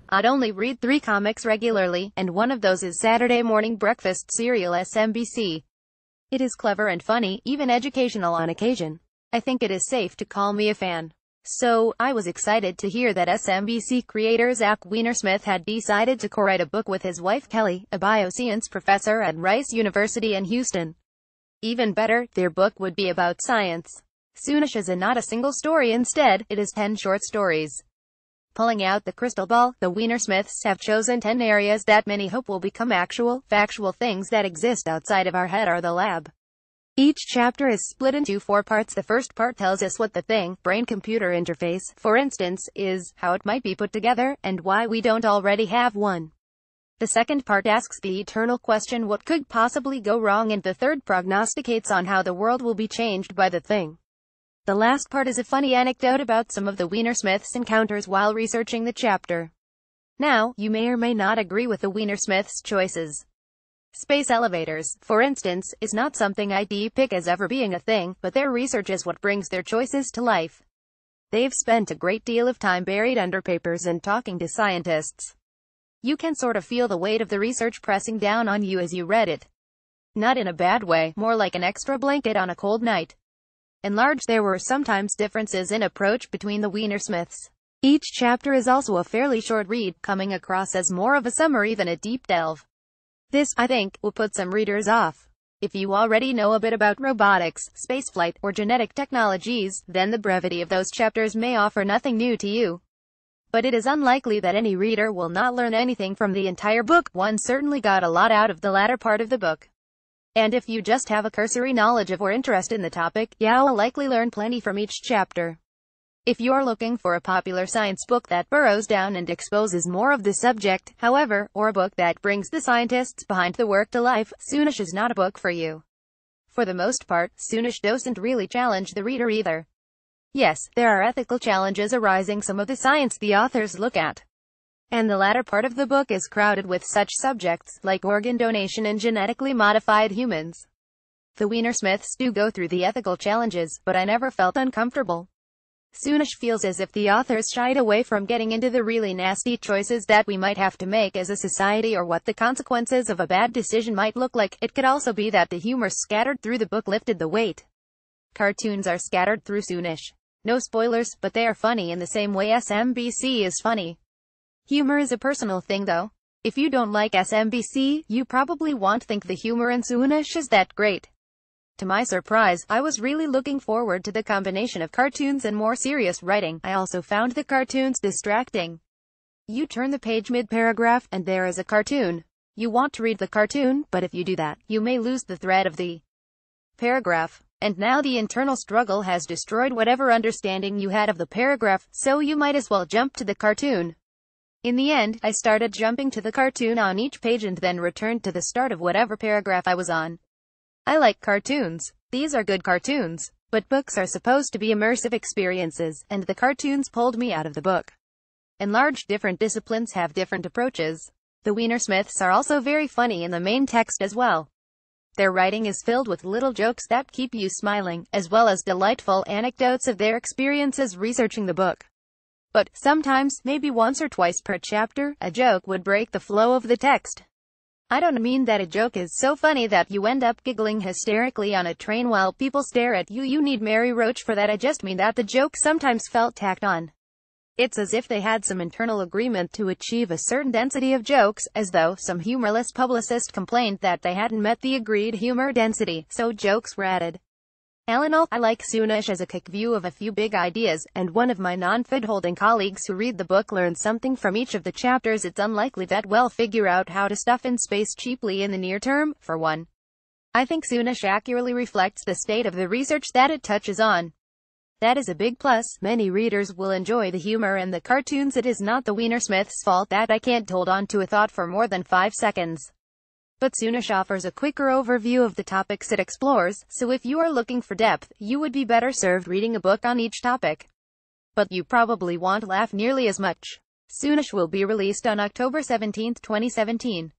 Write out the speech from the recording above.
I'd only read 3 comics regularly, and one of those is Saturday morning breakfast serial SMBC. It is clever and funny, even educational on occasion. I think it is safe to call me a fan. So, I was excited to hear that SMBC creator Zach Weinersmith had decided to co-write a book with his wife Kelly, a bioscience professor at Rice University in Houston. Even better, their book would be about science. Soonish is not a single story, instead, it is 10 short stories. Pulling out the crystal ball, the Weinersmiths have chosen 10 areas that many hope will become actual, factual things that exist outside of our head or the lab. Each chapter is split into 4 parts. The first part tells us what the thing, brain-computer interface, for instance, is, how it might be put together, and why we don't already have one. The second part asks the eternal question, what could possibly go wrong, and the third prognosticates on how the world will be changed by the thing. The last part is a funny anecdote about some of the Weinersmiths' encounters while researching the chapter. Now, you may or may not agree with the Weinersmiths' choices. Space elevators, for instance, is not something I'd pick as ever being a thing, but their research is what brings their choices to life. They've spent a great deal of time buried under papers and talking to scientists. You can sort of feel the weight of the research pressing down on you as you read it. Not in a bad way, more like an extra blanket on a cold night. In large, there were sometimes differences in approach between the Weinersmiths. Each chapter is also a fairly short read, coming across as more of a summary than a deep delve. This, I think, will put some readers off. If you already know a bit about robotics, spaceflight, or genetic technologies, then the brevity of those chapters may offer nothing new to you. But it is unlikely that any reader will not learn anything from the entire book. One certainly got a lot out of the latter part of the book. And if you just have a cursory knowledge of or interest in the topic, you'll likely learn plenty from each chapter. If you're looking for a popular science book that burrows down and exposes more of the subject, however, or a book that brings the scientists behind the work to life, Soonish is not a book for you. For the most part, Soonish doesn't really challenge the reader either. Yes, there are ethical challenges arising some of the science the authors look at. And the latter part of the book is crowded with such subjects, like organ donation and genetically modified humans. The Weinersmiths do go through the ethical challenges, but I never felt uncomfortable. Soonish feels as if the authors shied away from getting into the really nasty choices that we might have to make as a society or what the consequences of a bad decision might look like. It could also be that the humor scattered through the book lifted the weight. Cartoons are scattered through Soonish. No spoilers, but they are funny in the same way SMBC is funny. Humor is a personal thing though. If you don't like SMBC, you probably won't think the humor in Soonish is that great. To my surprise, I was really looking forward to the combination of cartoons and more serious writing. I also found the cartoons distracting. You turn the page mid-paragraph, and there is a cartoon. You want to read the cartoon, but if you do that, you may lose the thread of the paragraph. And now the internal struggle has destroyed whatever understanding you had of the paragraph, so you might as well jump to the cartoon. In the end, I started jumping to the cartoon on each page and then returned to the start of whatever paragraph I was on. I like cartoons. These are good cartoons. But books are supposed to be immersive experiences, and the cartoons pulled me out of the book. In large, different disciplines have different approaches. The Weinersmiths are also very funny in the main text as well. Their writing is filled with little jokes that keep you smiling, as well as delightful anecdotes of their experiences researching the book. But, sometimes, maybe once or twice per chapter, a joke would break the flow of the text. I don't mean that a joke is so funny that you end up giggling hysterically on a train while people stare at you. You need Mary Roach for that. I just mean that the joke sometimes felt tacked on. It's as if they had some internal agreement to achieve a certain density of jokes, as though some humorless publicist complained that they hadn't met the agreed humor density, so jokes were added. All in all, I like Soonish as a quick view of a few big ideas, and one of my non-fid-holding colleagues who read the book learns something from each of the chapters. It's unlikely that we'll figure out how to stuff in space cheaply in the near term, for one. I think Soonish accurately reflects the state of the research that it touches on. That is a big plus. Many readers will enjoy the humor and the cartoons. It is not the Weinersmiths' fault that I can't hold on to a thought for more than 5 seconds. But Soonish offers a quicker overview of the topics it explores, so if you are looking for depth, you would be better served reading a book on each topic. But you probably won't laugh nearly as much. Soonish will be released on October 17, 2017.